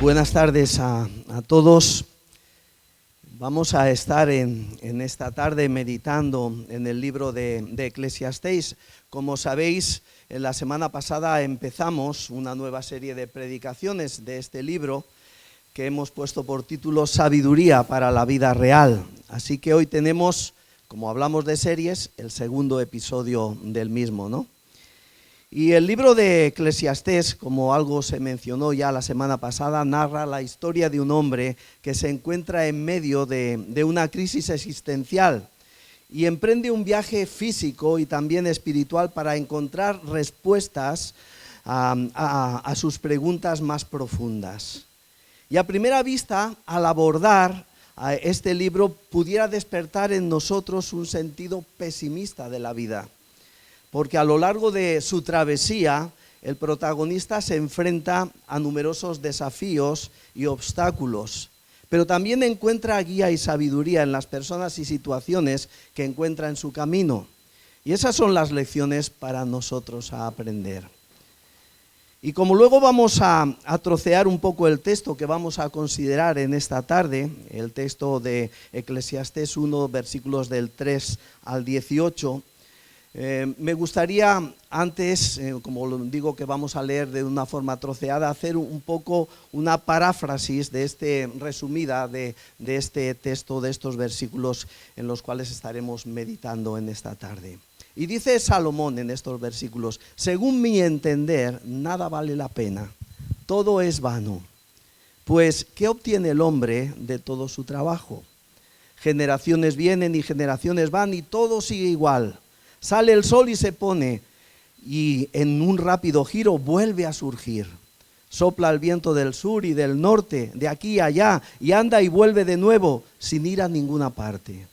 Buenas tardes a todos. Vamos a estar en esta tarde meditando en el libro de Eclesiastés. Como sabéis, en la semana pasada empezamos una nueva serie de predicaciones de este libro que hemos puesto por título Sabiduría para la vida real. Así que hoy tenemos, como hablamos de series, el segundo episodio del mismo, ¿no? Y el libro de Eclesiastés, como algo se mencionó ya la semana pasada, narra la historia de un hombre que se encuentra en medio de una crisis existencial y emprende un viaje físico y también espiritual para encontrar respuestas a sus preguntas más profundas. Y a primera vista, al abordar este libro, pudiera despertar en nosotros un sentido pesimista de la vida. Porque a lo largo de su travesía, el protagonista se enfrenta a numerosos desafíos y obstáculos, pero también encuentra guía y sabiduría en las personas y situaciones que encuentra en su camino. Y esas son las lecciones para nosotros a aprender. Y como luego vamos a trocear un poco el texto que vamos a considerar en esta tarde, el texto de Eclesiastés 1, versículos del 3 al 18, me gustaría antes, como lo digo que vamos a leer de una forma troceada, hacer un poco una paráfrasis resumida de este texto, de estos versículos en los cuales estaremos meditando en esta tarde. Y dice Salomón en estos versículos: según mi entender, nada vale la pena, todo es vano, pues ¿qué obtiene el hombre de todo su trabajo? Generaciones vienen y generaciones van y todo sigue igual. Sale el sol y se pone, y en un rápido giro vuelve a surgir. Sopla el viento del sur y del norte, de aquí a allá, y anda y vuelve de nuevo, sin ir a ninguna parte.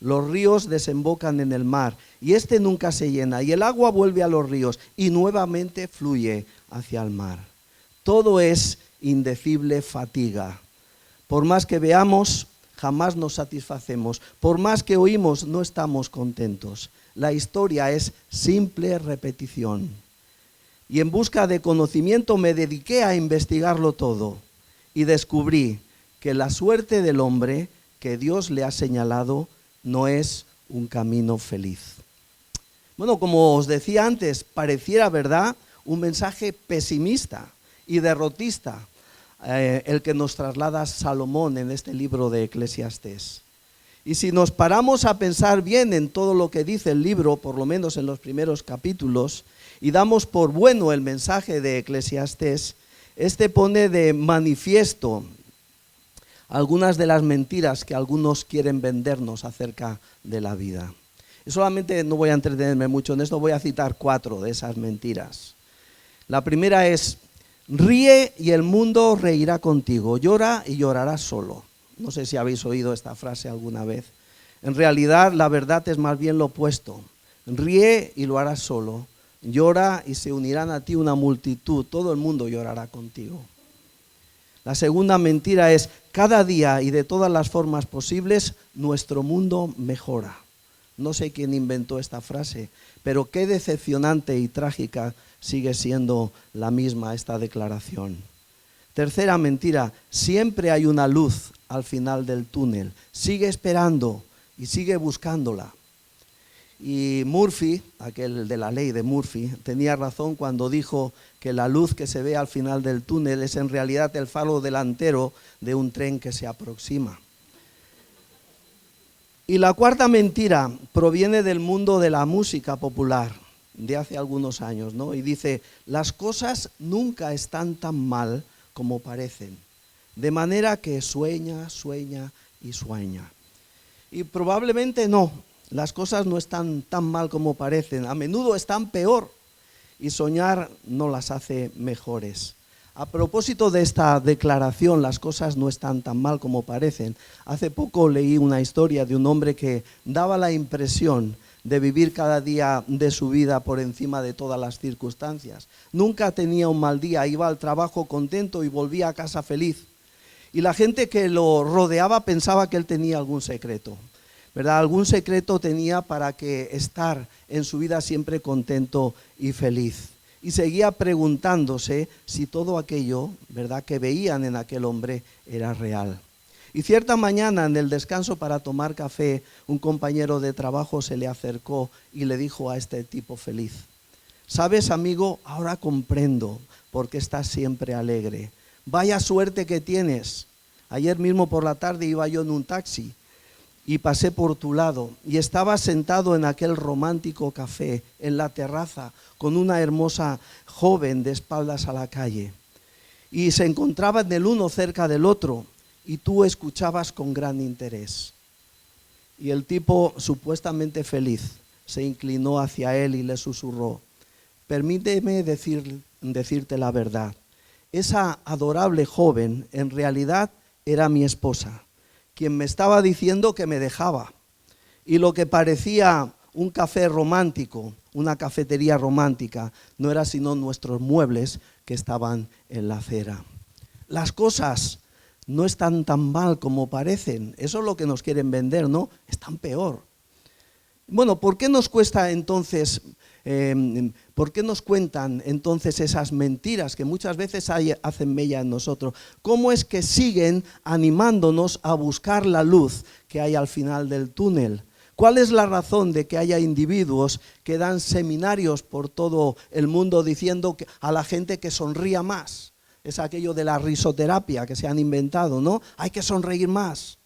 Los ríos desembocan en el mar, y este nunca se llena, y el agua vuelve a los ríos, y nuevamente fluye hacia el mar. Todo es indecible fatiga. Por más que veamos, jamás nos satisfacemos. Por más que oímos, no estamos contentos. La historia es simple repetición. Y en busca de conocimiento me dediqué a investigarlo todo y descubrí que la suerte del hombre que Dios le ha señalado no es un camino feliz. Bueno, como os decía antes, pareciera, ¿verdad?, un mensaje pesimista y derrotista, el que nos traslada Salomón en este libro de Eclesiastés. Y si nos paramos a pensar bien en todo lo que dice el libro, por lo menos en los primeros capítulos, y damos por bueno el mensaje de Eclesiastés, este pone de manifiesto algunas de las mentiras que algunos quieren vendernos acerca de la vida. Y solamente no voy a entretenerme mucho en esto, voy a citar 4 de esas mentiras. La primera es: ríe y el mundo reirá contigo, llora y llorarás solo. No sé si habéis oído esta frase alguna vez. En realidad, la verdad es más bien lo opuesto. Ríe y lo harás solo. Llora y se unirán a ti una multitud. Todo el mundo llorará contigo. La segunda mentira es: cada día y de todas las formas posibles, nuestro mundo mejora. No sé quién inventó esta frase, pero qué decepcionante y trágica sigue siendo la misma esta declaración. Tercera mentira: siempre hay una luz al final del túnel. Sigue esperando y sigue buscándola. Y Murphy, aquel de la ley de Murphy, tenía razón cuando dijo que la luz que se ve al final del túnel es en realidad el faro delantero de un tren que se aproxima. Y la cuarta mentira proviene del mundo de la música popular de hace algunos años, ¿no? Y dice: las cosas nunca están tan mal como parecen, de manera que sueña, sueña y sueña. Y probablemente no, las cosas no están tan mal como parecen, a menudo están peor, y soñar no las hace mejores. A propósito de esta declaración, las cosas no están tan mal como parecen, hace poco leí una historia de un hombre que daba la impresión de vivir cada día de su vida por encima de todas las circunstancias. Nunca tenía un mal día, iba al trabajo contento y volvía a casa feliz. Y la gente que lo rodeaba pensaba que él tenía algún secreto, ¿verdad? Algún secreto tenía para que estar en su vida siempre contento y feliz. y seguía preguntándose si todo aquello, ¿verdad?, que veían en aquel hombre era real. Y cierta mañana, en el descanso para tomar café, un compañero de trabajo se le acercó y le dijo a este tipo feliz: ¿sabes, amigo? Ahora comprendo por qué estás siempre alegre. Vaya suerte que tienes. Ayer mismo por la tarde iba yo en un taxi y pasé por tu lado y estaba sentado en aquel romántico café, en la terraza, con una hermosa joven de espaldas a la calle. Y se encontraban el uno cerca del otro y tú escuchabas con gran interés. Y el tipo, supuestamente feliz, se inclinó hacia él y le susurró: permíteme decirte la verdad. Esa adorable joven en realidad era mi esposa, quien me estaba diciendo que me dejaba. Y lo que parecía un café romántico, una cafetería romántica, no era sino nuestros muebles que estaban en la acera. Las cosas no están tan mal como parecen. Eso es lo que nos quieren vender, ¿no? Están peor. Bueno, ¿por qué nos cuesta entonces, por qué nos cuentan entonces esas mentiras que muchas veces hacen mella en nosotros? ¿Cómo es que siguen animándonos a buscar la luz que hay al final del túnel? ¿Cuál es la razón de que haya individuos que dan seminarios por todo el mundo diciendo a la gente que sonría más? Es aquello de la risoterapia que se han inventado, ¿no? Hay que sonreír más.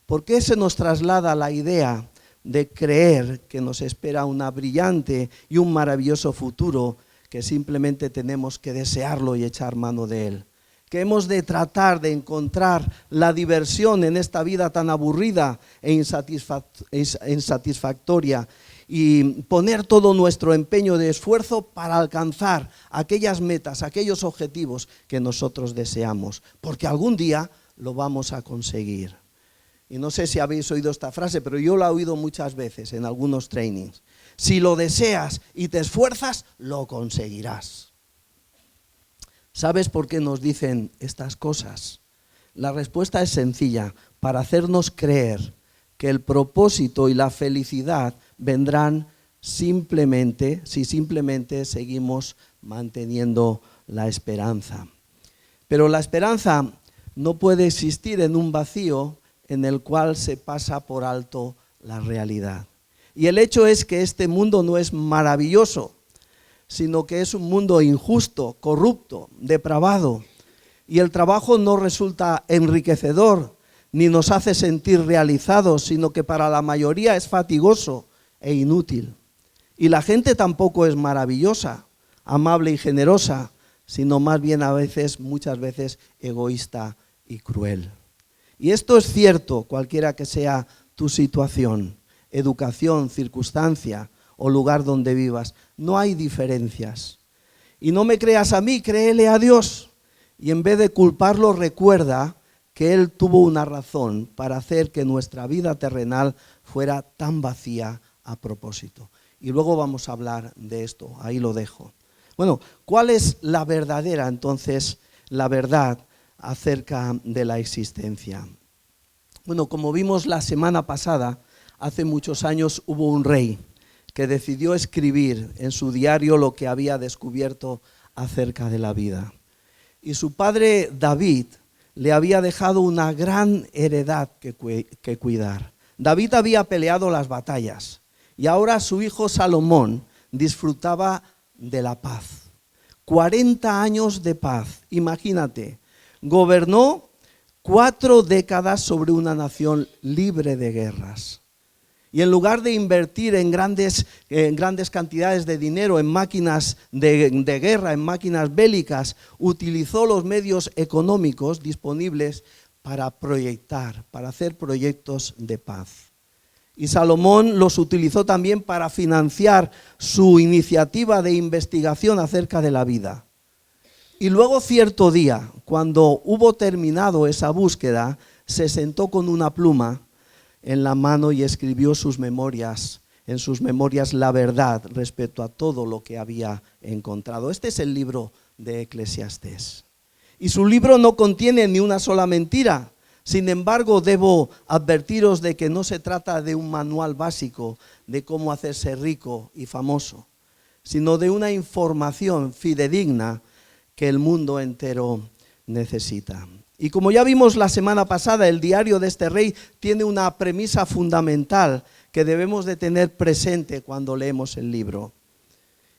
¿Por qué se nos traslada la idea de creer que nos espera una brillante y un maravilloso futuro, que simplemente tenemos que desearlo y echar mano de él? Que hemos de tratar de encontrar la diversión en esta vida tan aburrida e insatisfactoria y poner todo nuestro empeño de esfuerzo para alcanzar aquellas metas, aquellos objetivos que nosotros deseamos, porque algún día lo vamos a conseguir. Y no sé si habéis oído esta frase, pero yo la he oído muchas veces en algunos trainings. Si lo deseas y te esfuerzas, lo conseguirás. ¿Sabes por qué nos dicen estas cosas? La respuesta es sencilla: para hacernos creer que el propósito y la felicidad vendrán simplemente seguimos manteniendo la esperanza. Pero la esperanza no puede existir en un vacío en el cual se pasa por alto la realidad. Y el hecho es que este mundo no es maravilloso, sino que es un mundo injusto, corrupto, depravado. Y el trabajo no resulta enriquecedor, ni nos hace sentir realizados, sino que para la mayoría es fatigoso e inútil. Y la gente tampoco es maravillosa, amable y generosa, sino más bien muchas veces egoísta y cruel. Y esto es cierto, cualquiera que sea tu situación, educación, circunstancia o lugar donde vivas. No hay diferencias. Y no me creas a mí, créele a Dios. Y en vez de culparlo, recuerda que Él tuvo una razón para hacer que nuestra vida terrenal fuera tan vacía a propósito. Y luego vamos a hablar de esto, ahí lo dejo. Bueno, ¿cuál es la verdadera entonces, la verdad acerca de la existencia? Bueno, como vimos la semana pasada, hace muchos años hubo un rey que decidió escribir en su diario lo que había descubierto acerca de la vida. Y su padre David le había dejado una gran heredad que cuidar. David había peleado las batallas y ahora su hijo Salomón disfrutaba de la paz. 40 años de paz, imagínate. Gobernó 4 décadas sobre una nación libre de guerras. Y en lugar de invertir en grandes cantidades de dinero en máquinas de guerra, en máquinas bélicas, utilizó los medios económicos disponibles para proyectar, para hacer proyectos de paz. Y Salomón los utilizó también para financiar su iniciativa de investigación acerca de la vida. Y luego cierto día, cuando hubo terminado esa búsqueda, se sentó con una pluma en la mano y escribió en sus memorias la verdad respecto a todo lo que había encontrado. Este es el libro de Eclesiastés. Y su libro no contiene ni una sola mentira. Sin embargo, debo advertiros de que no se trata de un manual básico de cómo hacerse rico y famoso, sino de una información fidedigna que el mundo entero necesita. Y como ya vimos la semana pasada, el diario de este rey tiene una premisa fundamental que debemos de tener presente cuando leemos el libro.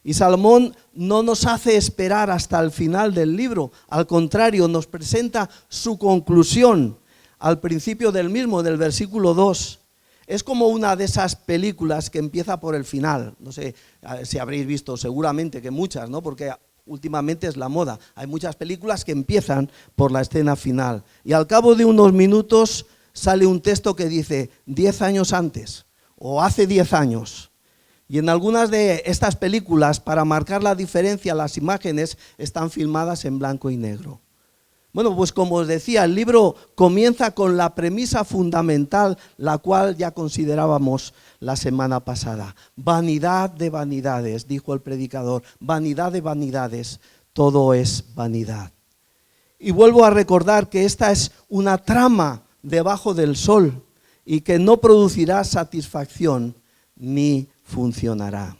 Y Salomón no nos hace esperar hasta el final del libro, al contrario, nos presenta su conclusión al principio del mismo, del versículo 2. Es como una de esas películas que empieza por el final. No sé si habréis visto, seguramente que muchas, ¿no? Porque últimamente es la moda. Hay muchas películas que empiezan por la escena final. Y al cabo de unos minutos sale un texto que dice 10 años antes o hace 10 años. Y en algunas de estas películas, para marcar la diferencia, las imágenes están filmadas en blanco y negro. Bueno, pues como os decía, el libro comienza con la premisa fundamental, la cual ya considerábamos la semana pasada. Vanidad de vanidades, dijo el predicador, vanidad de vanidades, todo es vanidad. Y vuelvo a recordar que esta es una trama debajo del sol y que no producirá satisfacción ni funcionará.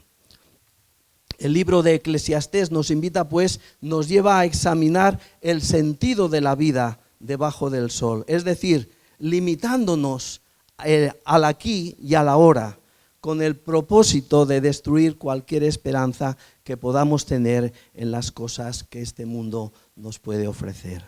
El libro de Eclesiastés nos invita, pues, nos lleva a examinar el sentido de la vida debajo del sol, es decir, limitándonos al aquí y al ahora, con el propósito de destruir cualquier esperanza que podamos tener en las cosas que este mundo nos puede ofrecer.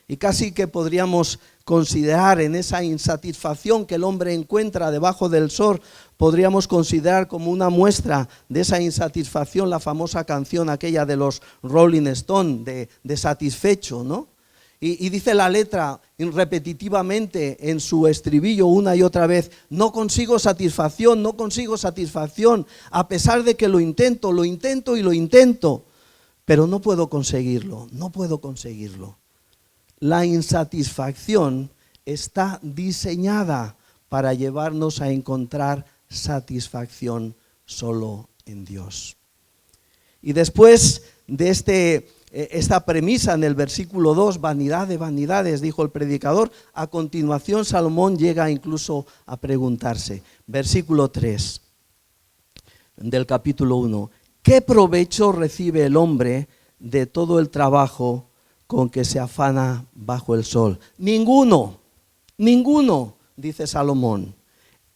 Y casi que podríamos considerar en esa insatisfacción que el hombre encuentra debajo del sol, podríamos considerar como una muestra de esa insatisfacción la famosa canción aquella de los Rolling Stones, de Satisfecho, ¿no? Y dice la letra repetitivamente en su estribillo una y otra vez, no consigo satisfacción, a pesar de que lo intento y lo intento, pero no puedo conseguirlo. La insatisfacción está diseñada para llevarnos a encontrar satisfacción solo en Dios. Y después de esta premisa en el versículo 2, vanidad de vanidades, dijo el predicador, a continuación Salomón llega incluso a preguntarse, versículo 3 del capítulo 1, ¿qué provecho recibe el hombre de todo el trabajo con que se afana bajo el sol? Ninguno, dice Salomón.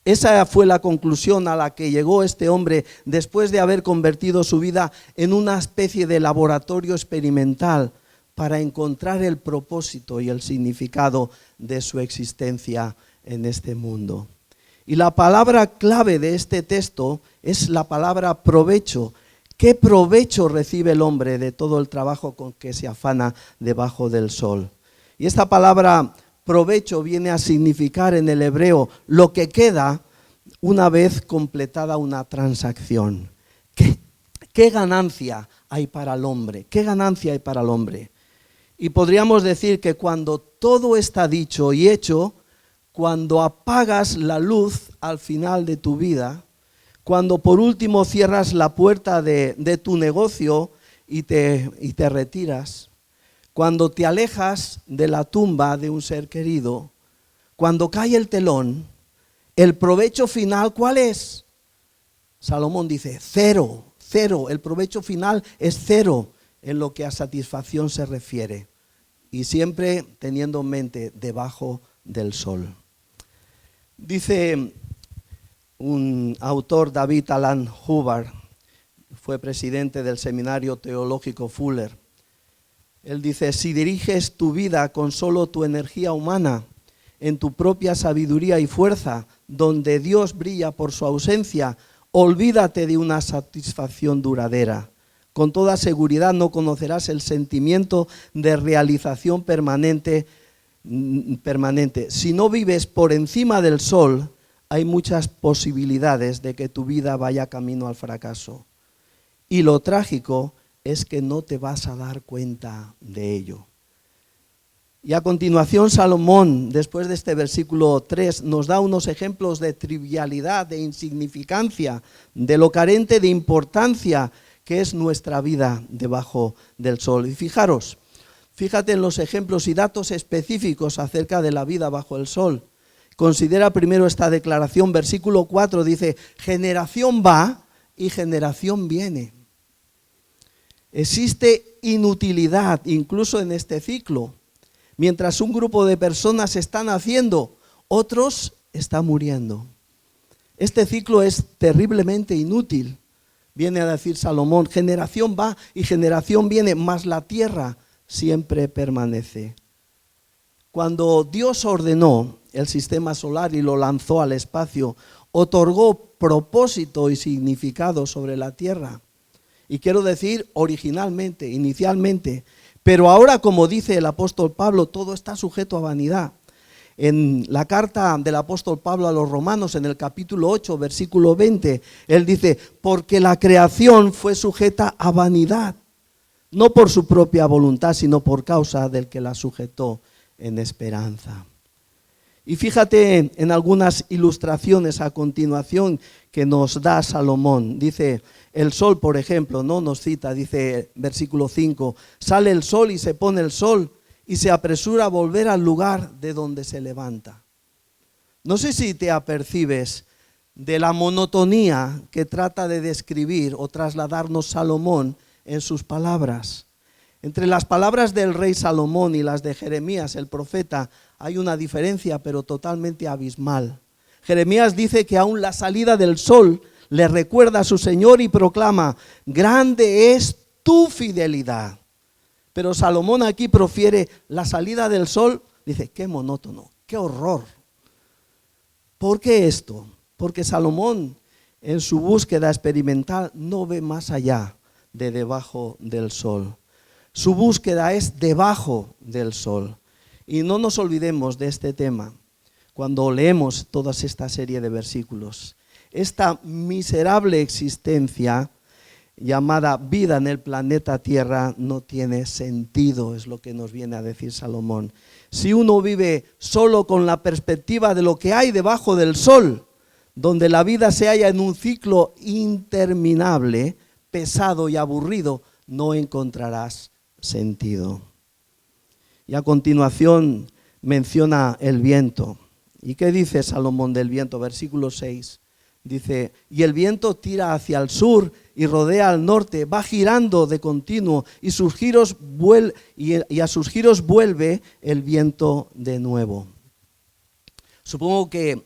Esa fue la conclusión a la que llegó este hombre después de haber convertido su vida en una especie de laboratorio experimental para encontrar el propósito y el significado de su existencia en este mundo. Y la palabra clave de este texto es la palabra provecho. ¿Qué provecho recibe el hombre de todo el trabajo con que se afana debajo del sol? Y esta palabra provecho viene a significar en el hebreo lo que queda una vez completada una transacción. ¿Qué ganancia hay para el hombre? ¿Qué ganancia hay para el hombre? Y podríamos decir que cuando todo está dicho y hecho, cuando apagas la luz al final de tu vida, cuando por último cierras la puerta de tu negocio y te retiras, cuando te alejas de la tumba de un ser querido, cuando cae el telón, el provecho final, ¿cuál es? Salomón dice, cero, el provecho final es cero en lo que a satisfacción se refiere. Y siempre teniendo en mente debajo del sol. Dice un autor, David Alan Hubbard, fue presidente del Seminario Teológico Fuller. Él dice, si diriges tu vida con solo tu energía humana, en tu propia sabiduría y fuerza, donde Dios brilla por su ausencia, olvídate de una satisfacción duradera. Con toda seguridad no conocerás el sentimiento de realización permanente. Si no vives por encima del sol, hay muchas posibilidades de que tu vida vaya camino al fracaso. Y lo trágico es que no te vas a dar cuenta de ello. Y a continuación Salomón, después de este versículo 3, nos da unos ejemplos de trivialidad, de insignificancia, de lo carente de importancia que es nuestra vida debajo del sol. Y fíjate en los ejemplos y datos específicos acerca de la vida bajo el sol. Considera primero esta declaración, versículo 4 dice, generación va y generación viene. Existe inutilidad incluso en este ciclo. Mientras un grupo de personas están haciendo, otros están muriendo. Este ciclo es terriblemente inútil. Viene a decir Salomón, generación va y generación viene, mas la tierra siempre permanece. Cuando Dios ordenó el sistema solar y lo lanzó al espacio, otorgó propósito y significado sobre la tierra. Y quiero decir originalmente, inicialmente, pero ahora, como dice el apóstol Pablo, todo está sujeto a vanidad. En la carta del apóstol Pablo a los Romanos, en el capítulo 8, versículo 20, él dice, porque la creación fue sujeta a vanidad, no por su propia voluntad, sino por causa del que la sujetó en esperanza. Y fíjate en algunas ilustraciones a continuación que nos da Salomón. Dice, el sol, por ejemplo, no nos cita, dice versículo 5, sale el sol y se pone el sol y se apresura a volver al lugar de donde se levanta. No sé si te apercibes de la monotonía que trata de describir o trasladarnos Salomón en sus palabras. Entre las palabras del rey Salomón y las de Jeremías, el profeta, hay una diferencia, pero totalmente abismal. Jeremías dice que aún la salida del sol le recuerda a su Señor y proclama, grande es tu fidelidad. Pero Salomón aquí profiere la salida del sol, dice, qué monótono, qué horror. ¿Por qué esto? Porque Salomón en su búsqueda experimental no ve más allá de debajo del sol. Su búsqueda es debajo del sol. Y no nos olvidemos de este tema cuando leemos toda esta serie de versículos. Esta miserable existencia llamada vida en el planeta Tierra no tiene sentido, es lo que nos viene a decir Salomón. Si uno vive solo con la perspectiva de lo que hay debajo del sol, donde la vida se halla en un ciclo interminable, pesado y aburrido, no encontrarás sentido. Y a continuación menciona el viento. ¿Y qué dice Salomón del viento? Versículo 6. Dice, y el viento tira hacia el sur y rodea al norte, va girando de continuo y a sus giros vuelve el viento de nuevo. Supongo que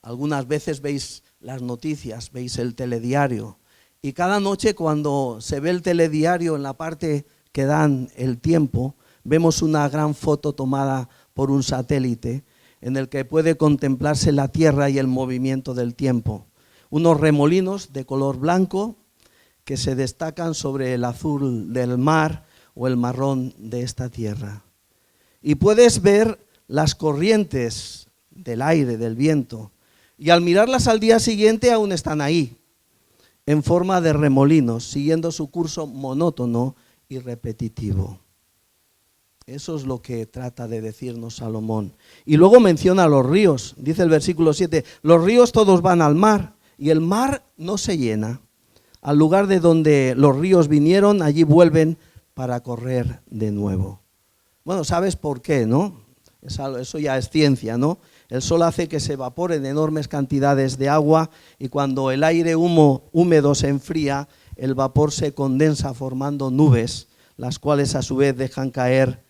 algunas veces veis las noticias, veis el telediario, y cada noche cuando se ve el telediario en la parte que dan el tiempo, vemos una gran foto tomada por un satélite en el que puede contemplarse la Tierra y el movimiento del tiempo. Unos remolinos de color blanco que se destacan sobre el azul del mar o el marrón de esta tierra. Y puedes ver las corrientes del aire, del viento, y al mirarlas al día siguiente aún están ahí, en forma de remolinos, siguiendo su curso monótono y repetitivo. Eso es lo que trata de decirnos Salomón. Y luego menciona los ríos, dice el versículo 7, los ríos todos van al mar y el mar no se llena. Al lugar de donde los ríos vinieron, allí vuelven para correr de nuevo. Bueno, ¿sabes por qué, no? Eso ya es ciencia, ¿no? El sol hace que se evaporen enormes cantidades de agua y cuando el aire húmedo se enfría, el vapor se condensa formando nubes, las cuales a su vez dejan caer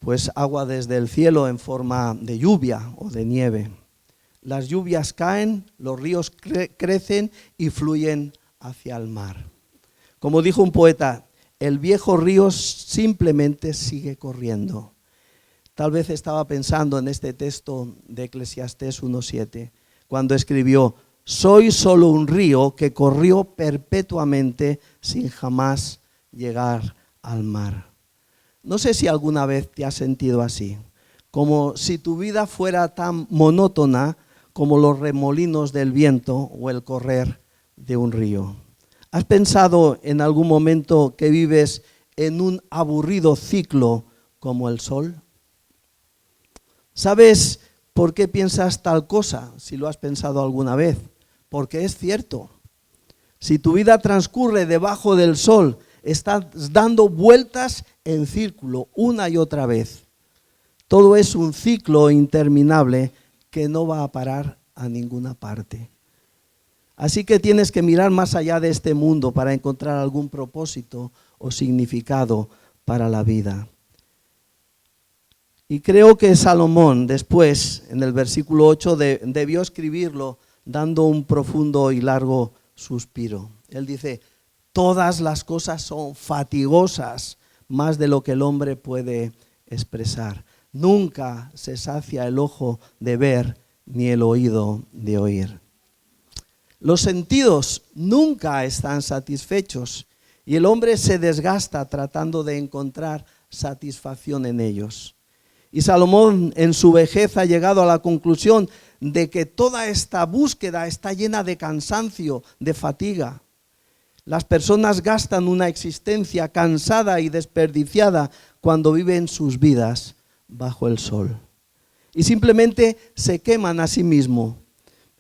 pues agua desde el cielo en forma de lluvia o de nieve. Las lluvias caen, los ríos crecen y fluyen hacia el mar. Como dijo un poeta, el viejo río simplemente sigue corriendo. Tal vez estaba pensando en este texto de Eclesiastés 1:7, cuando escribió, soy solo un río que corrió perpetuamente sin jamás llegar al mar. No sé si alguna vez te has sentido así, como si tu vida fuera tan monótona como los remolinos del viento o el correr de un río. ¿Has pensado en algún momento que vives en un aburrido ciclo como el sol? ¿Sabes por qué piensas tal cosa, si lo has pensado alguna vez? Porque es cierto. Si tu vida transcurre debajo del sol, estás dando vueltas en círculo una y otra vez. Todo es un ciclo interminable que no va a parar a ninguna parte. Así que tienes que mirar más allá de este mundo para encontrar algún propósito o significado para la vida. Y creo que Salomón después, en el versículo 8, debió escribirlo dando un profundo y largo suspiro. Él dice, todas las cosas son fatigosas, más de lo que el hombre puede expresar. Nunca se sacia el ojo de ver, ni el oído de oír. Los sentidos nunca están satisfechos y el hombre se desgasta tratando de encontrar satisfacción en ellos. Y Salomón en su vejez ha llegado a la conclusión de que toda esta búsqueda está llena de cansancio, de fatiga. Las personas gastan una existencia cansada y desperdiciada cuando viven sus vidas bajo el sol. Y simplemente se queman a sí mismos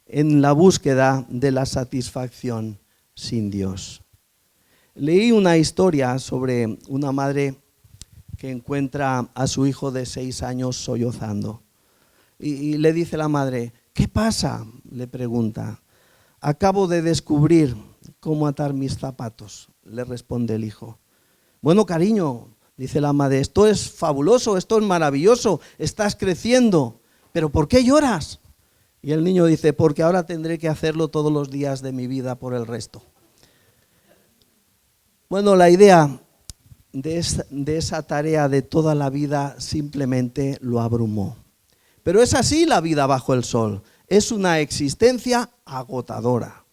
en la búsqueda de la satisfacción sin Dios. Leí una historia sobre una madre que encuentra a su hijo de 6 años sollozando. Y le dice la madre, ¿qué pasa?, le pregunta. Acabo de descubrir cómo atar mis zapatos, le responde el hijo. Bueno, cariño, dice la madre, esto es fabuloso, esto es maravilloso, estás creciendo, pero ¿por qué lloras? Y el niño dice, porque ahora tendré que hacerlo todos los días de mi vida por el resto. Bueno, la idea de esa tarea de toda la vida simplemente lo abrumó. Pero es así la vida bajo el sol, es una existencia agotadora.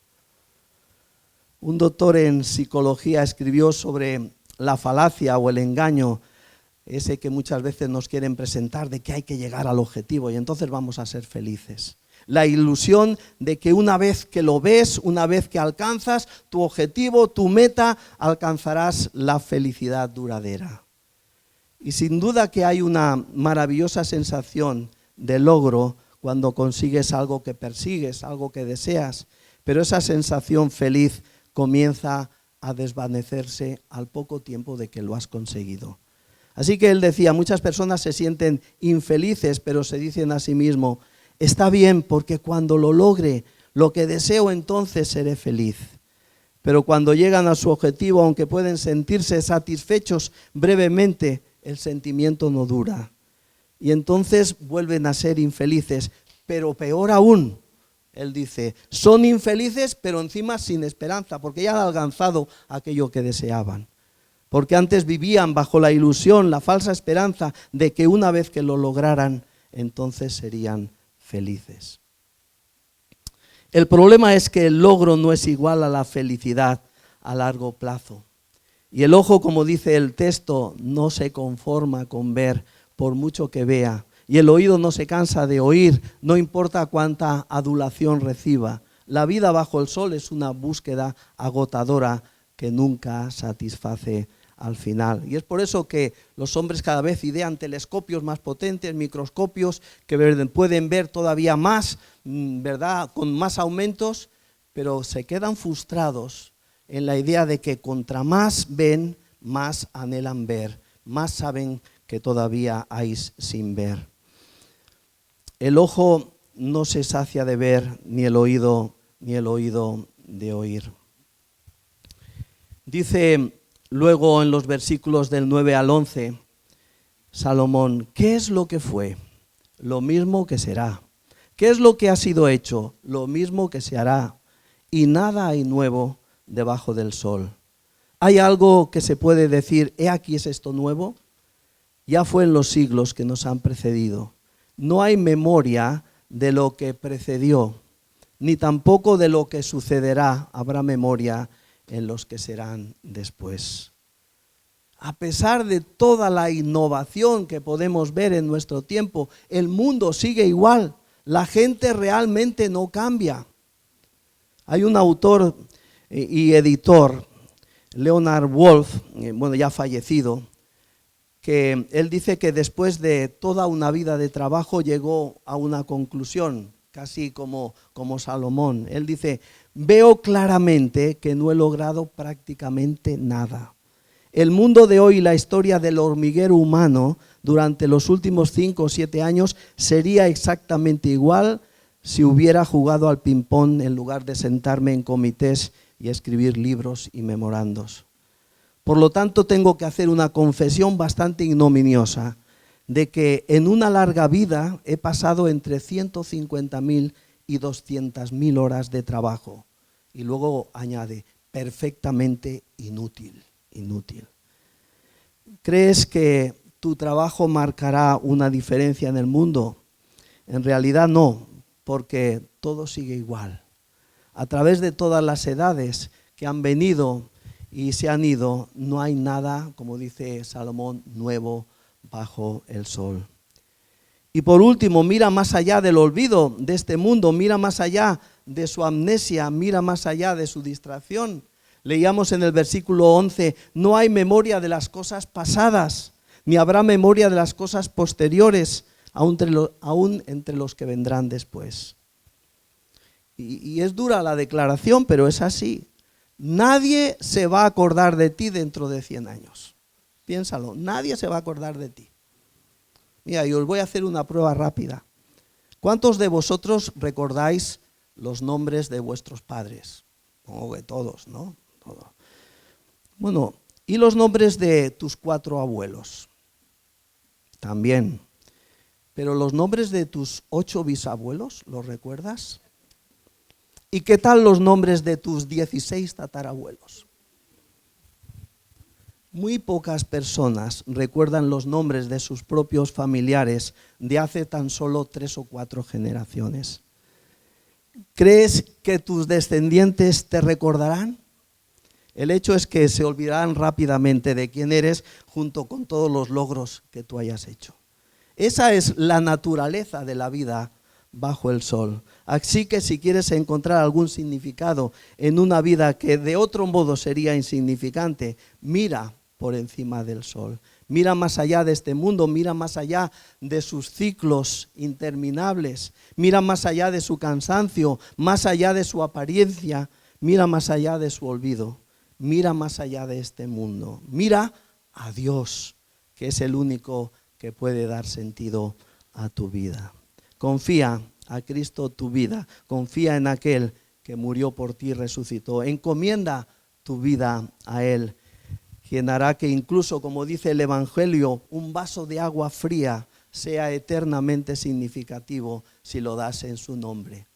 Un doctor en psicología escribió sobre la falacia o el engaño, ese que muchas veces nos quieren presentar de que hay que llegar al objetivo y entonces vamos a ser felices. La ilusión de que una vez que lo ves, una vez que alcanzas tu objetivo, tu meta, alcanzarás la felicidad duradera. Y sin duda que hay una maravillosa sensación de logro cuando consigues algo que persigues, algo que deseas, pero esa sensación feliz comienza a desvanecerse al poco tiempo de que lo has conseguido. Así que él decía, muchas personas se sienten infelices, pero se dicen a sí mismos, está bien porque cuando lo logre, lo que deseo entonces seré feliz. Pero cuando llegan a su objetivo, aunque pueden sentirse satisfechos brevemente, el sentimiento no dura. Y entonces vuelven a ser infelices, pero peor aún, él dice, son infelices pero encima sin esperanza, porque ya han alcanzado aquello que deseaban. Porque antes vivían bajo la ilusión, la falsa esperanza de que una vez que lo lograran, entonces serían felices. El problema es que el logro no es igual a la felicidad a largo plazo. Y el ojo, como dice el texto, no se conforma con ver por mucho que vea. Y el oído no se cansa de oír, no importa cuánta adulación reciba. La vida bajo el sol es una búsqueda agotadora que nunca satisface al final. Y es por eso que los hombres cada vez idean telescopios más potentes, microscopios que pueden ver todavía más, ¿verdad?, con más aumentos, pero se quedan frustrados en la idea de que contra más ven, más anhelan ver, más saben que todavía hay sin ver. El ojo no se sacia de ver, ni el oído de oír. Dice luego en los versículos del 9 al 11, Salomón, ¿qué es lo que fue? Lo mismo que será. ¿Qué es lo que ha sido hecho? Lo mismo que se hará. Y nada hay nuevo debajo del sol. ¿Hay algo que se puede decir, he aquí es esto nuevo? Ya fue en los siglos que nos han precedido. No hay memoria de lo que precedió, ni tampoco de lo que sucederá habrá memoria en los que serán después. A pesar de toda la innovación que podemos ver en nuestro tiempo, el mundo sigue igual, la gente realmente no cambia. Hay un autor y editor, Leonard Woolf, ya fallecido, que él dice que después de toda una vida de trabajo llegó a una conclusión, casi como Salomón. Él dice, veo claramente que no he logrado prácticamente nada. El mundo de hoy, la historia del hormiguero humano durante los últimos 5 o 7 años sería exactamente igual si hubiera jugado al ping-pong en lugar de sentarme en comités y escribir libros y memorandos. Por lo tanto, tengo que hacer una confesión bastante ignominiosa de que en una larga vida he pasado entre 150.000 y 200.000 horas de trabajo. Y luego añade, perfectamente inútil. ¿Crees que tu trabajo marcará una diferencia en el mundo? En realidad no, porque todo sigue igual. A través de todas las edades que han venido y se han ido, no hay nada, como dice Salomón, nuevo bajo el sol. Y por último, mira más allá del olvido de este mundo, mira más allá de su amnesia, mira más allá de su distracción. Leíamos en el versículo 11, no hay memoria de las cosas pasadas, ni habrá memoria de las cosas posteriores, aún entre los que vendrán después. Y es dura la declaración, pero es así. Nadie se va a acordar de ti dentro de 100 años. Piénsalo, nadie se va a acordar de ti. Mira, y os voy a hacer una prueba rápida. ¿Cuántos de vosotros recordáis los nombres de vuestros padres? Supongo que todos, ¿no? Todos. Bueno, ¿y los nombres de tus 4 abuelos? También. ¿Pero los nombres de tus 8 bisabuelos, los recuerdas? ¿Y qué tal los nombres de tus 16 tatarabuelos? Muy pocas personas recuerdan los nombres de sus propios familiares de hace tan solo 3 o 4 generaciones. ¿Crees que tus descendientes te recordarán? El hecho es que se olvidarán rápidamente de quién eres junto con todos los logros que tú hayas hecho. Esa es la naturaleza de la vida bajo el sol. Así que si quieres encontrar algún significado en una vida que de otro modo sería insignificante, mira por encima del sol. Mira más allá de este mundo, mira más allá de sus ciclos interminables, mira más allá de su cansancio, más allá de su apariencia, mira más allá de su olvido, mira más allá de este mundo. Mira a Dios, que es el único que puede dar sentido a tu vida. Confía a Cristo tu vida, confía en aquel que murió por ti y resucitó. Encomienda tu vida a Él, quien hará que incluso, como dice el Evangelio, un vaso de agua fría sea eternamente significativo si lo das en su nombre.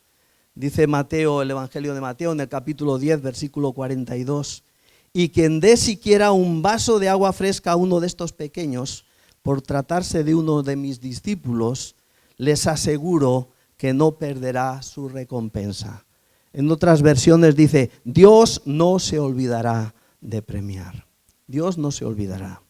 Dice Mateo, el Evangelio de Mateo, en el capítulo 10, versículo 42, y quien dé siquiera un vaso de agua fresca a uno de estos pequeños, por tratarse de uno de mis discípulos, les aseguro que no perderá su recompensa. En otras versiones dice, Dios no se olvidará de premiar. Dios no se olvidará.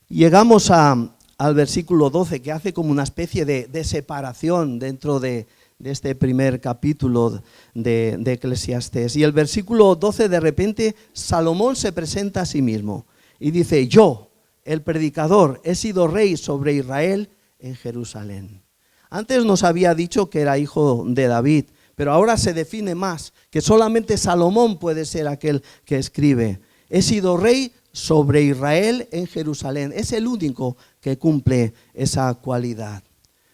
Llegamos al versículo 12, que hace como una especie de separación dentro de este primer capítulo de Eclesiastés. Y el versículo 12, de repente, Salomón se presenta a sí mismo y dice, yo, el predicador, he sido rey sobre Israel en Jerusalén. Antes nos había dicho que era hijo de David, pero ahora se define más, que solamente Salomón puede ser aquel que escribe. He sido rey sobre Israel en Jerusalén. Es el único que cumple esa cualidad.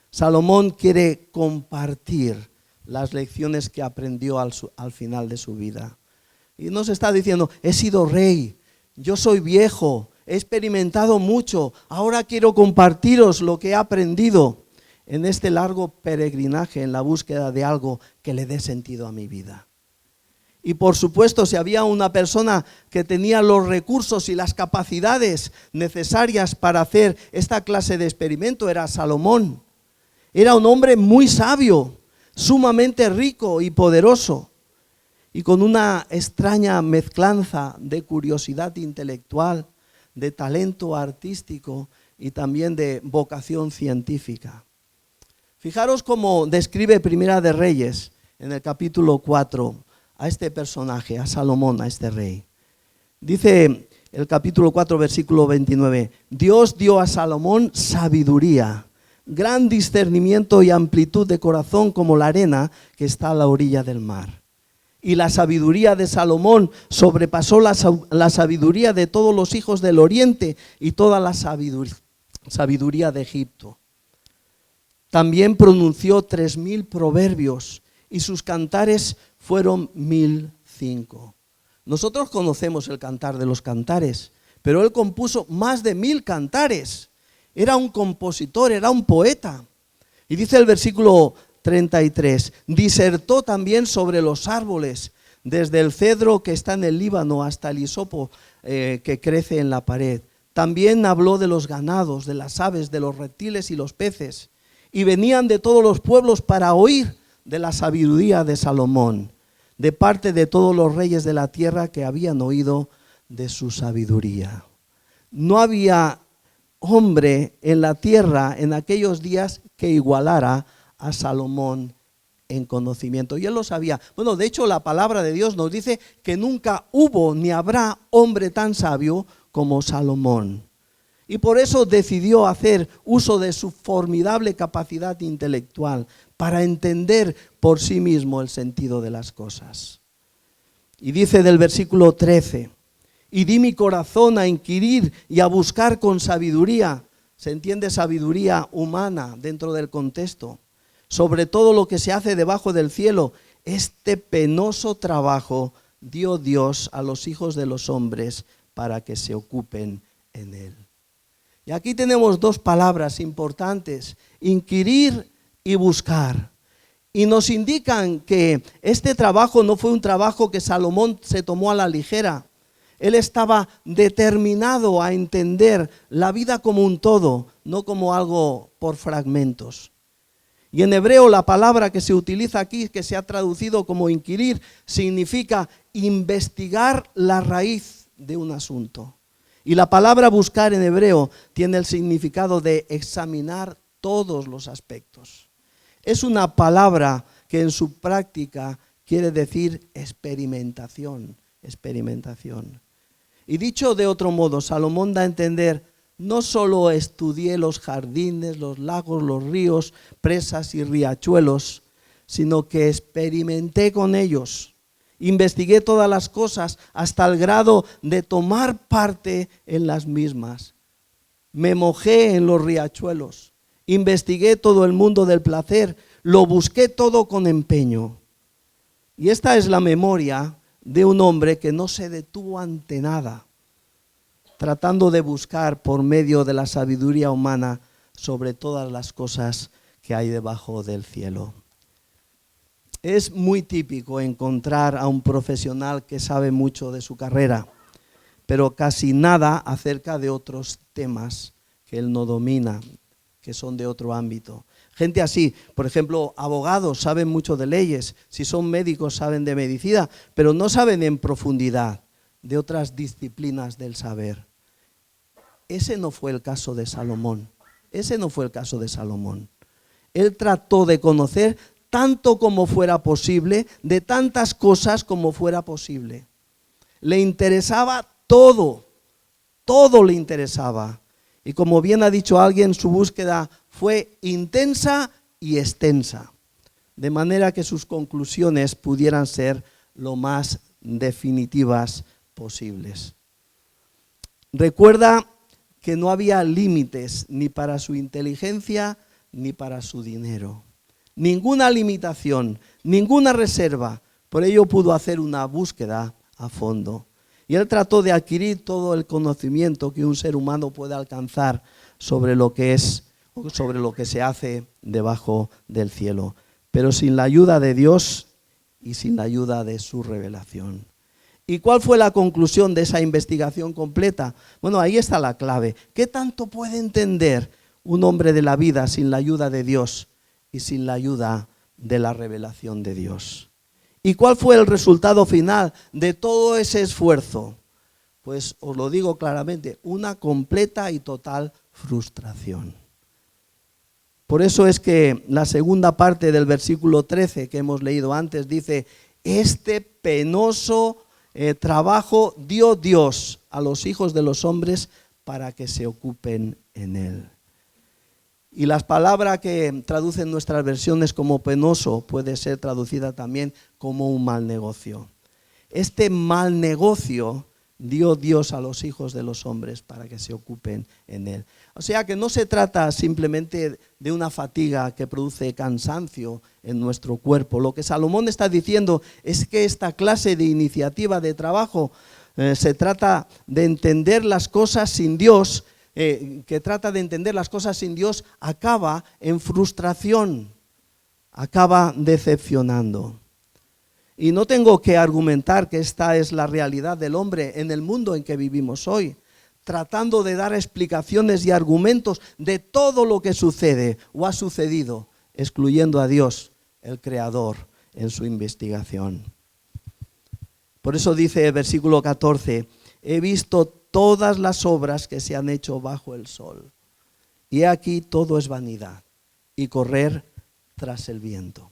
Salomón quiere compartir las lecciones que aprendió al final de su vida. Y nos está diciendo, he sido rey, yo soy viejo, he experimentado mucho, ahora quiero compartiros lo que he aprendido en este largo peregrinaje en la búsqueda de algo que le dé sentido a mi vida. Y por supuesto, si había una persona que tenía los recursos y las capacidades necesarias para hacer esta clase de experimento, era Salomón. Era un hombre muy sabio, sumamente rico y poderoso, y con una extraña mezclanza de curiosidad intelectual, de talento artístico y también de vocación científica. Fijaros cómo describe Primera de Reyes, en el capítulo 4, a este personaje, a Salomón, a este rey. Dice el capítulo 4, versículo 29, Dios dio a Salomón sabiduría, gran discernimiento y amplitud de corazón como la arena que está a la orilla del mar. Y la sabiduría de Salomón sobrepasó la sabiduría de todos los hijos del oriente y toda la sabiduría de Egipto. También pronunció 3.000 proverbios y sus cantares fueron 1.005. Nosotros conocemos el Cantar de los Cantares, pero él compuso más de 1000 cantares. Era un compositor, era un poeta. Y dice el versículo 33, disertó también sobre los árboles, desde el cedro que está en el Líbano hasta el hisopo que crece en la pared. También habló de los ganados, de las aves, de los reptiles y los peces. Y venían de todos los pueblos para oír de la sabiduría de Salomón, de parte de todos los reyes de la tierra que habían oído de su sabiduría. No había hombre en la tierra en aquellos días que igualara a Salomón en conocimiento. Y él lo sabía. Bueno, de hecho la palabra de Dios nos dice que nunca hubo ni habrá hombre tan sabio como Salomón. Y por eso decidió hacer uso de su formidable capacidad intelectual para entender por sí mismo el sentido de las cosas. Y dice del versículo 13, y di mi corazón a inquirir y a buscar con sabiduría. Se entiende sabiduría humana dentro del contexto. Sobre todo lo que se hace debajo del cielo. Este penoso trabajo dio Dios a los hijos de los hombres para que se ocupen en él. Y aquí tenemos dos palabras importantes, inquirir y buscar. Y nos indican que este trabajo no fue un trabajo que Salomón se tomó a la ligera. Él estaba determinado a entender la vida como un todo, no como algo por fragmentos. Y en hebreo la palabra que se utiliza aquí, que se ha traducido como inquirir, significa investigar la raíz de un asunto. Y la palabra buscar en hebreo tiene el significado de examinar todos los aspectos. Es una palabra que en su práctica quiere decir experimentación. Y dicho de otro modo, Salomón da a entender, no solo estudié los jardines, los lagos, los ríos, presas y riachuelos, sino que experimenté con ellos. Investigué todas las cosas hasta el grado de tomar parte en las mismas. Me mojé en los riachuelos, investigué todo el mundo del placer, lo busqué todo con empeño. Y esta es la memoria de un hombre que no se detuvo ante nada, tratando de buscar por medio de la sabiduría humana sobre todas las cosas que hay debajo del cielo. Es muy típico encontrar a un profesional que sabe mucho de su carrera, pero casi nada acerca de otros temas que él no domina, que son de otro ámbito. Gente así, por ejemplo, abogados saben mucho de leyes, si son médicos saben de medicina, pero no saben en profundidad de otras disciplinas del saber. Ese no fue el caso de Salomón. Él trató de conocer tanto como fuera posible, de tantas cosas como fuera posible. Le interesaba todo le interesaba. Y como bien ha dicho alguien, su búsqueda fue intensa y extensa, de manera que sus conclusiones pudieran ser lo más definitivas posibles. Recuerda que no había límites ni para su inteligencia ni para su dinero. Ninguna limitación, ninguna reserva. Por ello pudo hacer una búsqueda a fondo. Y él trató de adquirir todo el conocimiento que un ser humano puede alcanzar sobre lo que es, sobre lo que se hace debajo del cielo. Pero sin la ayuda de Dios y sin la ayuda de su revelación. ¿Y cuál fue la conclusión de esa investigación completa? Bueno, ahí está la clave. ¿Qué tanto puede entender un hombre de la vida sin la ayuda de Dios y sin la ayuda de la revelación de Dios? ¿Y cuál fue el resultado final de todo ese esfuerzo? Pues os lo digo claramente, una completa y total frustración. Por eso es que la segunda parte del versículo 13 que hemos leído antes dice, este penoso trabajo dio Dios a los hijos de los hombres para que se ocupen en él. Y las palabras que traducen nuestras versiones como penoso puede ser traducida también como un mal negocio. Este mal negocio dio Dios a los hijos de los hombres para que se ocupen en él. O sea que no se trata simplemente de una fatiga que produce cansancio en nuestro cuerpo. Lo que Salomón está diciendo es que esta clase de iniciativa de trabajo se trata de entender las cosas sin Dios, acaba en frustración, acaba decepcionando. Y no tengo que argumentar que esta es la realidad del hombre en el mundo en que vivimos hoy, tratando de dar explicaciones y argumentos de todo lo que sucede o ha sucedido, excluyendo a Dios, el Creador, en su investigación. Por eso dice el versículo 14, he visto todas las obras que se han hecho bajo el sol, y he aquí todo es vanidad y correr tras el viento.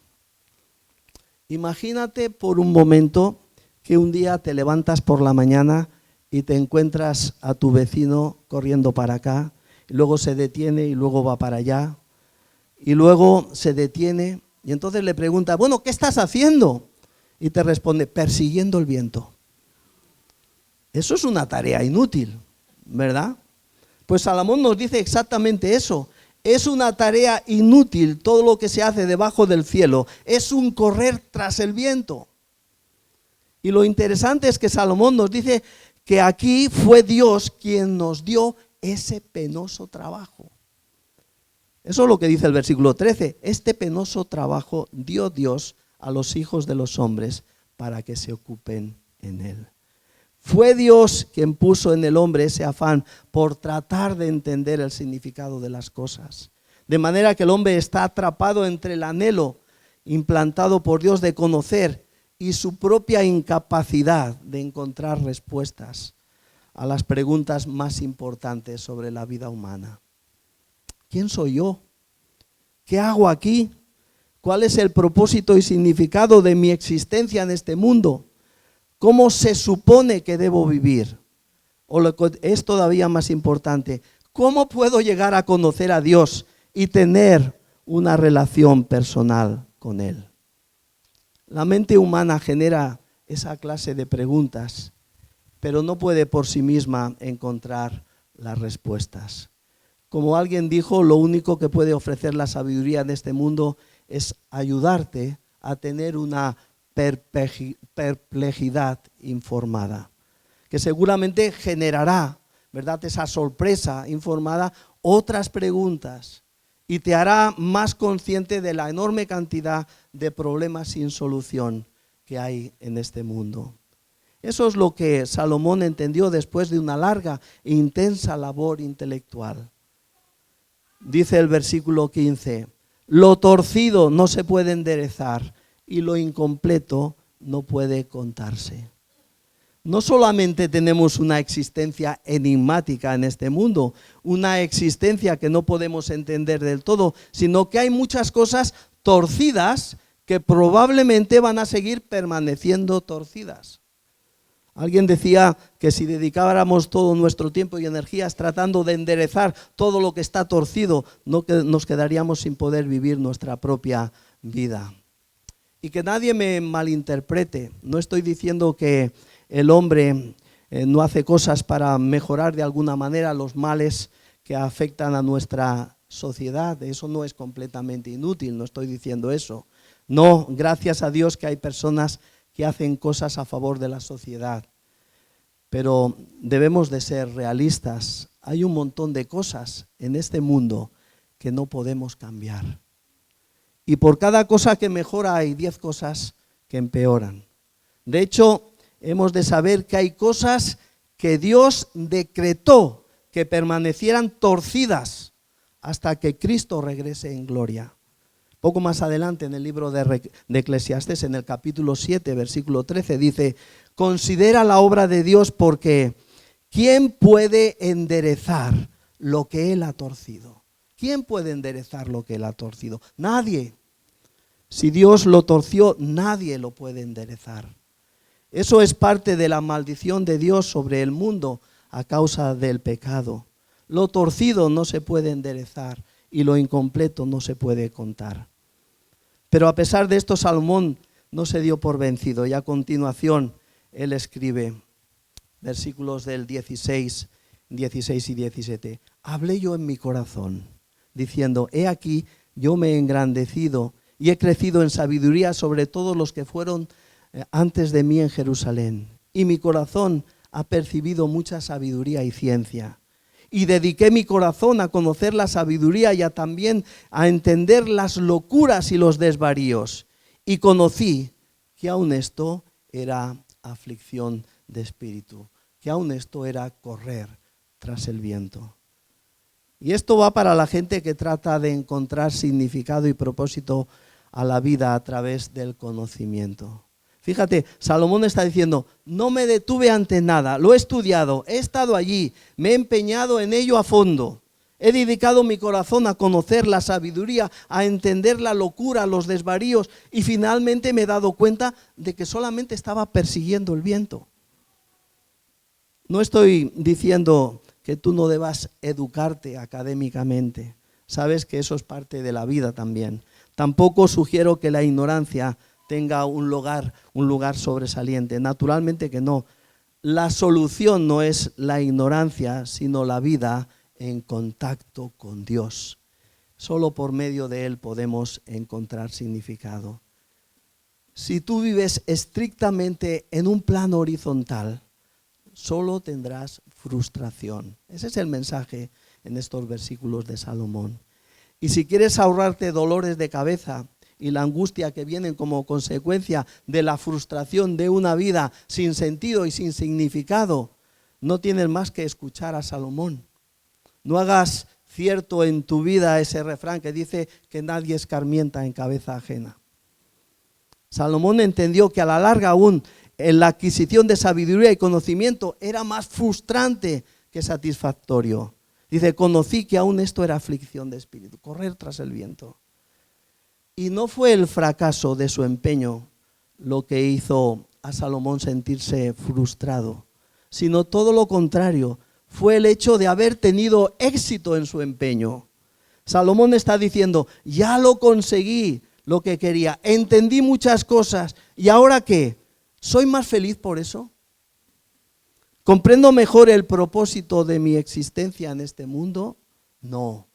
Imagínate por un momento que un día te levantas por la mañana y te encuentras a tu vecino corriendo para acá, y luego se detiene y luego va para allá, y luego se detiene y entonces le pregunta, bueno, ¿qué estás haciendo? Y te responde, persiguiendo el viento. Eso es una tarea inútil, ¿verdad? Pues Salomón nos dice exactamente eso. Es una tarea inútil todo lo que se hace debajo del cielo. Es un correr tras el viento. Y lo interesante es que Salomón nos dice que aquí fue Dios quien nos dio ese penoso trabajo. Eso es lo que dice el versículo 13. Este penoso trabajo dio Dios a los hijos de los hombres para que se ocupen en él. Fue Dios quien puso en el hombre ese afán por tratar de entender el significado de las cosas. De manera que el hombre está atrapado entre el anhelo implantado por Dios de conocer y su propia incapacidad de encontrar respuestas a las preguntas más importantes sobre la vida humana. ¿Quién soy yo? ¿Qué hago aquí? ¿Cuál es el propósito y significado de mi existencia en este mundo? ¿Cómo se supone que debo vivir? O lo que es todavía más importante, ¿cómo puedo llegar a conocer a Dios y tener una relación personal con Él? La mente humana genera esa clase de preguntas, pero no puede por sí misma encontrar las respuestas. Como alguien dijo, lo único que puede ofrecer la sabiduría de este mundo es ayudarte a tener una perplejidad informada, que seguramente generará, ¿verdad?, esa sorpresa informada, otras preguntas, y te hará más consciente de la enorme cantidad de problemas sin solución que hay en este mundo. Eso es lo que Salomón entendió después de una larga e intensa labor intelectual. Dice el versículo 15, lo torcido no se puede enderezar y lo incompleto no puede contarse. No solamente tenemos una existencia enigmática en este mundo, una existencia que no podemos entender del todo, sino que hay muchas cosas torcidas que probablemente van a seguir permaneciendo torcidas. Alguien decía que si dedicáramos todo nuestro tiempo y energías tratando de enderezar todo lo que está torcido, nos quedaríamos sin poder vivir nuestra propia vida. Y que nadie me malinterprete, no estoy diciendo que el hombre no hace cosas para mejorar de alguna manera los males que afectan a nuestra sociedad. Eso no es completamente inútil, no estoy diciendo eso. No, gracias a Dios que hay personas que hacen cosas a favor de la sociedad. Pero debemos de ser realistas. Hay un montón de cosas en este mundo que no podemos cambiar. Y por cada cosa que mejora hay 10 cosas que empeoran. De hecho, hemos de saber que hay cosas que Dios decretó que permanecieran torcidas hasta que Cristo regrese en gloria. Poco más adelante en el libro de Eclesiastés, en el capítulo 7, versículo 13, dice, considera la obra de Dios porque ¿quién puede enderezar lo que Él ha torcido? ¿Quién puede enderezar lo que Él ha torcido? Nadie. Si Dios lo torció, nadie lo puede enderezar. Eso es parte de la maldición de Dios sobre el mundo a causa del pecado. Lo torcido no se puede enderezar y lo incompleto no se puede contar. Pero a pesar de esto, Salomón no se dio por vencido y a continuación él escribe, versículos del 16 y 17. Hablé yo en mi corazón, diciendo, he aquí, yo me he engrandecido y he crecido en sabiduría sobre todos los que fueron antes de mí en Jerusalén. Y mi corazón ha percibido mucha sabiduría y ciencia. Y dediqué mi corazón a conocer la sabiduría y también a entender las locuras y los desvaríos. Y conocí que aun esto era aflicción de espíritu, que aun esto era correr tras el viento. Y esto va para la gente que trata de encontrar significado y propósito a la vida a través del conocimiento. Fíjate, Salomón está diciendo, no me detuve ante nada, lo he estudiado, he estado allí, me he empeñado en ello a fondo. He dedicado mi corazón a conocer la sabiduría, a entender la locura, los desvaríos, y finalmente me he dado cuenta de que solamente estaba persiguiendo el viento. No estoy diciendo que tú no debas educarte académicamente. Sabes que eso es parte de la vida también. Tampoco sugiero que la ignorancia tenga un lugar sobresaliente. Naturalmente que no. La solución no es la ignorancia, sino la vida en contacto con Dios. Solo por medio de Él podemos encontrar significado. Si tú vives estrictamente en un plano horizontal, solo tendrás frustración. Ese es el mensaje en estos versículos de Salomón. Y si quieres ahorrarte dolores de cabeza y la angustia que vienen como consecuencia de la frustración de una vida sin sentido y sin significado, no tienes más que escuchar a Salomón. No hagas cierto en tu vida ese refrán que dice que nadie escarmienta en cabeza ajena. Salomón entendió que a la larga aún en la adquisición de sabiduría y conocimiento era más frustrante que satisfactorio. Dice, conocí que aún esto era aflicción de espíritu, correr tras el viento. Y no fue el fracaso de su empeño lo que hizo a Salomón sentirse frustrado, sino todo lo contrario, fue el hecho de haber tenido éxito en su empeño. Salomón está diciendo, ya lo conseguí, lo que quería, entendí muchas cosas, ¿y ahora qué? ¿Soy más feliz por eso? ¿Comprendo mejor el propósito de mi existencia en este mundo? No.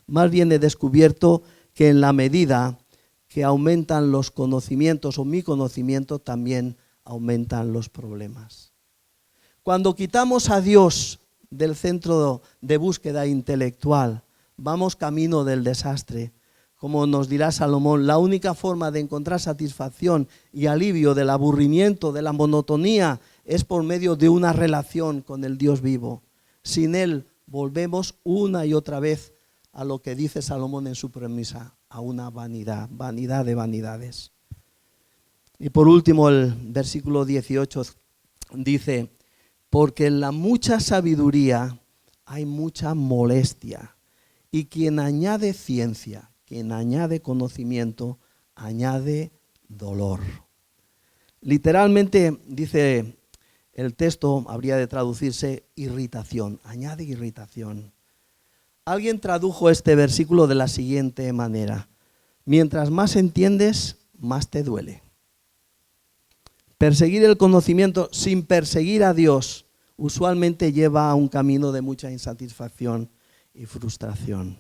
Más bien he descubierto que en la medida que aumentan los conocimientos o mi conocimiento, también aumentan los problemas. Cuando quitamos a Dios del centro de búsqueda intelectual, vamos camino del desastre. Como nos dirá Salomón, la única forma de encontrar satisfacción y alivio del aburrimiento, de la monotonía, es por medio de una relación con el Dios vivo. Sin Él volvemos una y otra vez a lo que dice Salomón en su premisa, a una vanidad de vanidades. Y por último el versículo 18 dice, porque en la mucha sabiduría hay mucha molestia, y quien añade ciencia, quien añade conocimiento, añade dolor. Literalmente dice el texto, habría de traducirse irritación, añade irritación. Alguien tradujo este versículo de la siguiente manera, mientras más entiendes, más te duele. Perseguir el conocimiento sin perseguir a Dios usualmente lleva a un camino de mucha insatisfacción y frustración.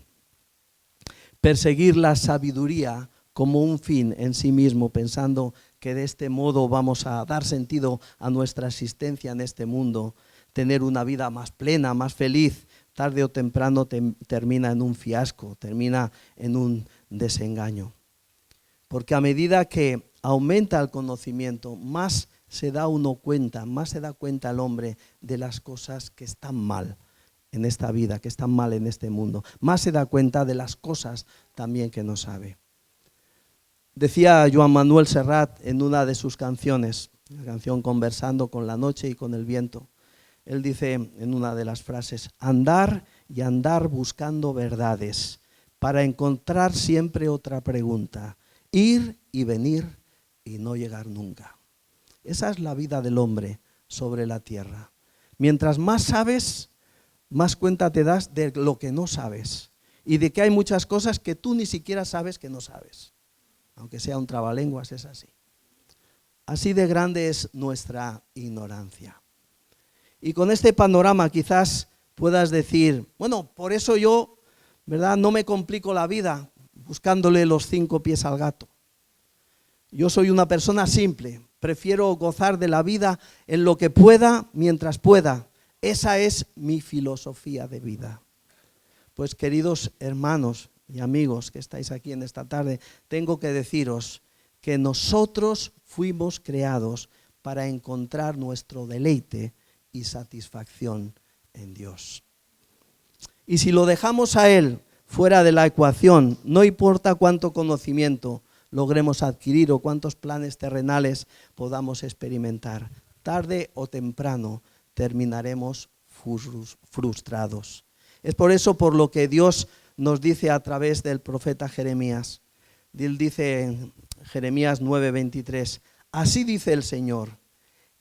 Perseguir la sabiduría como un fin en sí mismo, pensando que de este modo vamos a dar sentido a nuestra existencia en este mundo, tener una vida más plena, más feliz, tarde o temprano termina en un fiasco, termina en un desengaño. Porque a medida que aumenta el conocimiento, más se da uno cuenta, más se da cuenta el hombre de las cosas que están mal en esta vida, que están mal en este mundo. Más se da cuenta de las cosas también que no sabe. Decía Joan Manuel Serrat en una de sus canciones, la canción Conversando con la noche y con el viento, él dice en una de las frases, andar y andar buscando verdades para encontrar siempre otra pregunta, ir y venir y no llegar nunca. Esa es la vida del hombre sobre la tierra. Mientras más sabes, más cuenta te das de lo que no sabes y de que hay muchas cosas que tú ni siquiera sabes que no sabes. Aunque sea un trabalenguas, es así. Así de grande es nuestra ignorancia. Y con este panorama quizás puedas decir, bueno, por eso yo, ¿verdad?, no me complico la vida buscándole los 5 pies al gato. Yo soy una persona simple, prefiero gozar de la vida en lo que pueda, mientras pueda. Esa es mi filosofía de vida. Pues queridos hermanos y amigos que estáis aquí en esta tarde, tengo que deciros que nosotros fuimos creados para encontrar nuestro deleite y satisfacción en Dios. Y si lo dejamos a Él fuera de la ecuación, no importa cuánto conocimiento logremos adquirir o cuántos planes terrenales podamos experimentar, tarde o temprano terminaremos frustrados. Es por eso por lo que Dios nos dice a través del profeta Jeremías. Él dice en Jeremías 9:23, así dice el Señor,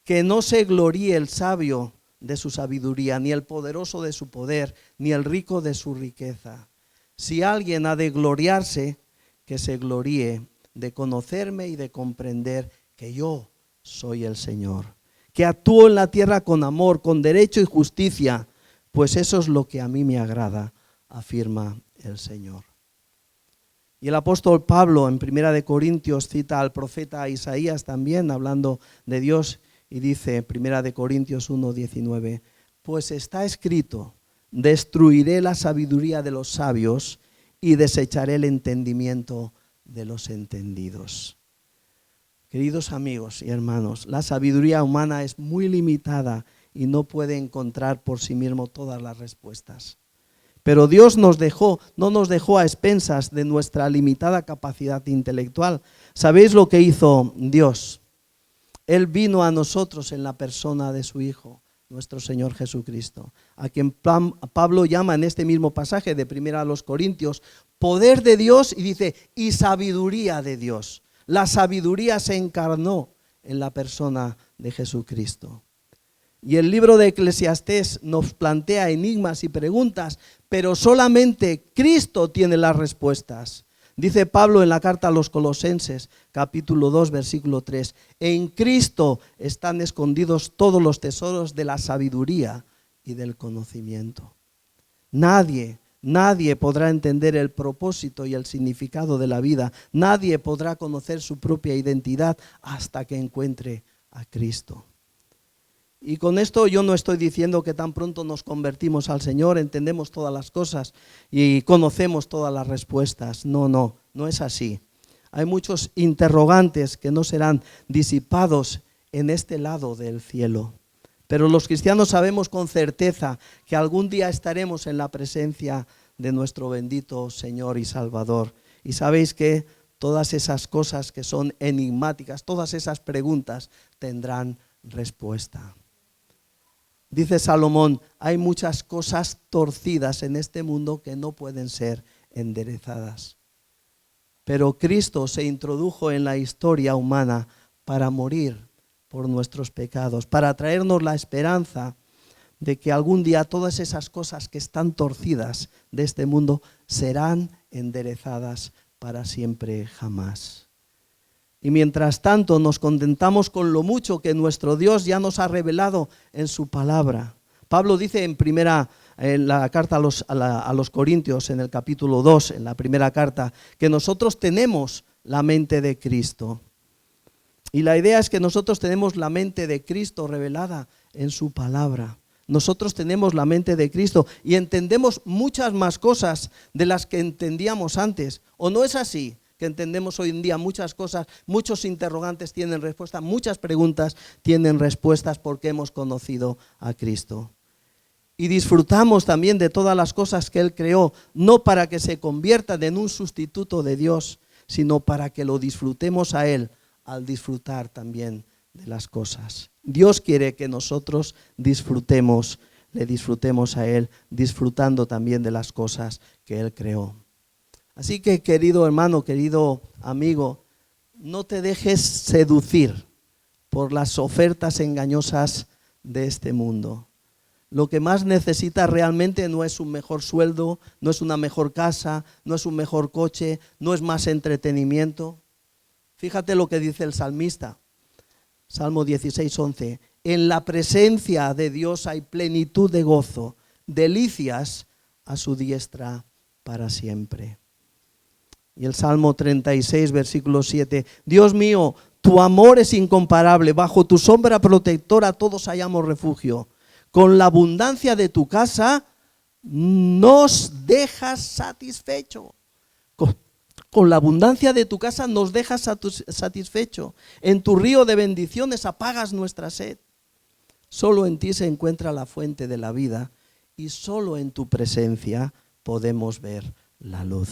que no se gloríe el sabio de su sabiduría, ni el poderoso de su poder, ni el rico de su riqueza. Si alguien ha de gloriarse, que se gloríe de conocerme y de comprender que yo soy el Señor, que actúo en la tierra con amor, con derecho y justicia, pues eso es lo que a mí me agrada, afirma el Señor. Y el apóstol Pablo en 1 Corintios cita al profeta Isaías también, hablando de Dios, y dice 1 Corintios 1:19, pues está escrito, destruiré la sabiduría de los sabios y desecharé el entendimiento de los entendidos. Queridos amigos y hermanos, la sabiduría humana es muy limitada y no puede encontrar por sí mismo todas las respuestas. Pero Dios no nos dejó a expensas de nuestra limitada capacidad intelectual. ¿Sabéis lo que hizo Dios? Él vino a nosotros en la persona de su Hijo, nuestro Señor Jesucristo, a quien Pablo llama en este mismo pasaje de 1 Corintios, poder de Dios, y dice, y sabiduría de Dios. La sabiduría se encarnó en la persona de Jesucristo. Y el libro de Eclesiastés nos plantea enigmas y preguntas, pero solamente Cristo tiene las respuestas. Dice Pablo en la carta a los Colosenses, capítulo 2, versículo 3, en Cristo están escondidos todos los tesoros de la sabiduría y del conocimiento. Nadie podrá entender el propósito y el significado de la vida. Nadie podrá conocer su propia identidad hasta que encuentre a Cristo. Y con esto yo no estoy diciendo que tan pronto nos convertimos al Señor, entendemos todas las cosas y conocemos todas las respuestas. No es así. Hay muchos interrogantes que no serán disipados en este lado del cielo. Pero los cristianos sabemos con certeza que algún día estaremos en la presencia de nuestro bendito Señor y Salvador. Y sabéis que todas esas cosas que son enigmáticas, todas esas preguntas tendrán respuesta. Dice Salomón, hay muchas cosas torcidas en este mundo que no pueden ser enderezadas. Pero Cristo se introdujo en la historia humana para morir por nuestros pecados, para traernos la esperanza de que algún día todas esas cosas que están torcidas de este mundo serán enderezadas para siempre jamás. Y mientras tanto nos contentamos con lo mucho que nuestro Dios ya nos ha revelado en su palabra. Pablo dice en la carta a los Corintios, en el capítulo 2, en la primera carta, que nosotros tenemos la mente de Cristo. Y la idea es que nosotros tenemos la mente de Cristo revelada en su palabra. Nosotros tenemos la mente de Cristo y entendemos muchas más cosas de las que entendíamos antes. ¿O no es así? Que entendemos hoy en día muchas cosas, muchos interrogantes tienen respuesta, muchas preguntas tienen respuestas porque hemos conocido a Cristo. Y disfrutamos también de todas las cosas que Él creó, no para que se conviertan en un sustituto de Dios, sino para que lo disfrutemos a Él al disfrutar también de las cosas. Dios quiere que nosotros le disfrutemos a Él, disfrutando también de las cosas que Él creó. Así que, querido hermano, querido amigo, no te dejes seducir por las ofertas engañosas de este mundo. Lo que más necesitas realmente no es un mejor sueldo, no es una mejor casa, no es un mejor coche, no es más entretenimiento. Fíjate lo que dice el salmista. Salmo 16, 11. En la presencia de Dios hay plenitud de gozo, delicias a su diestra para siempre. Y el Salmo 36, versículo 7. Dios mío, tu amor es incomparable, bajo tu sombra protectora todos hallamos refugio. Con la abundancia de tu casa nos dejas satisfecho. Con la abundancia de tu casa nos dejas satisfecho. En tu río de bendiciones apagas nuestra sed. Solo en ti se encuentra la fuente de la vida y solo en tu presencia podemos ver la luz.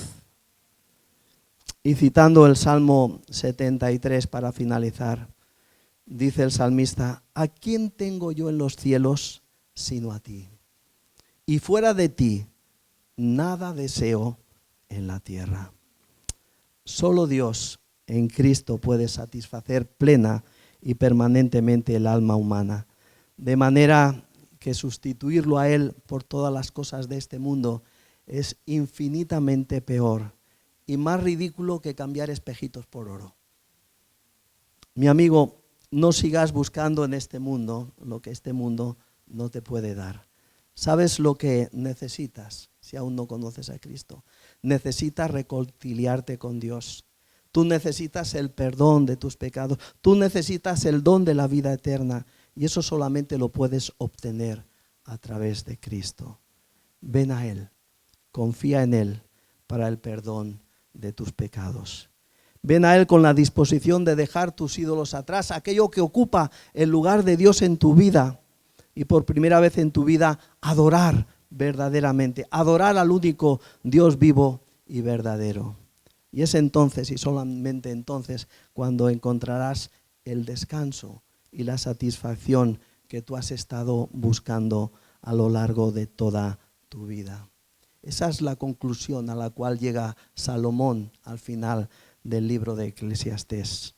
Y citando el Salmo 73 para finalizar, dice el salmista: ¿a quién tengo yo en los cielos sino a ti? Y fuera de ti nada deseo en la tierra. Solo Dios en Cristo puede satisfacer plena y permanentemente el alma humana, de manera que sustituirlo a Él por todas las cosas de este mundo es infinitamente peor y más ridículo que cambiar espejitos por oro. Mi amigo, no sigas buscando en este mundo lo que este mundo no te puede dar. ¿Sabes lo que necesitas si aún no conoces a Cristo? Necesitas reconciliarte con Dios. Tú necesitas el perdón de tus pecados. Tú necesitas el don de la vida eterna. Y eso solamente lo puedes obtener a través de Cristo. Ven a Él, confía en Él para el perdón de tus pecados. Ven a Él con la disposición de dejar tus ídolos atrás, aquello que ocupa el lugar de Dios en tu vida. Y por primera vez en tu vida adorar verdaderamente, adorar al único Dios vivo y verdadero. Y es entonces y solamente entonces cuando encontrarás el descanso y la satisfacción que tú has estado buscando a lo largo de toda tu vida. Esa es la conclusión a la cual llega Salomón al final del libro de Eclesiastés.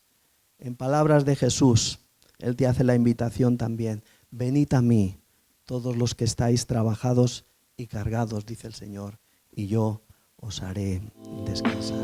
En palabras de Jesús, Él te hace la invitación también: venid a mí, todos los que estáis trabajados y cargados, dice el Señor, y yo os haré descansar.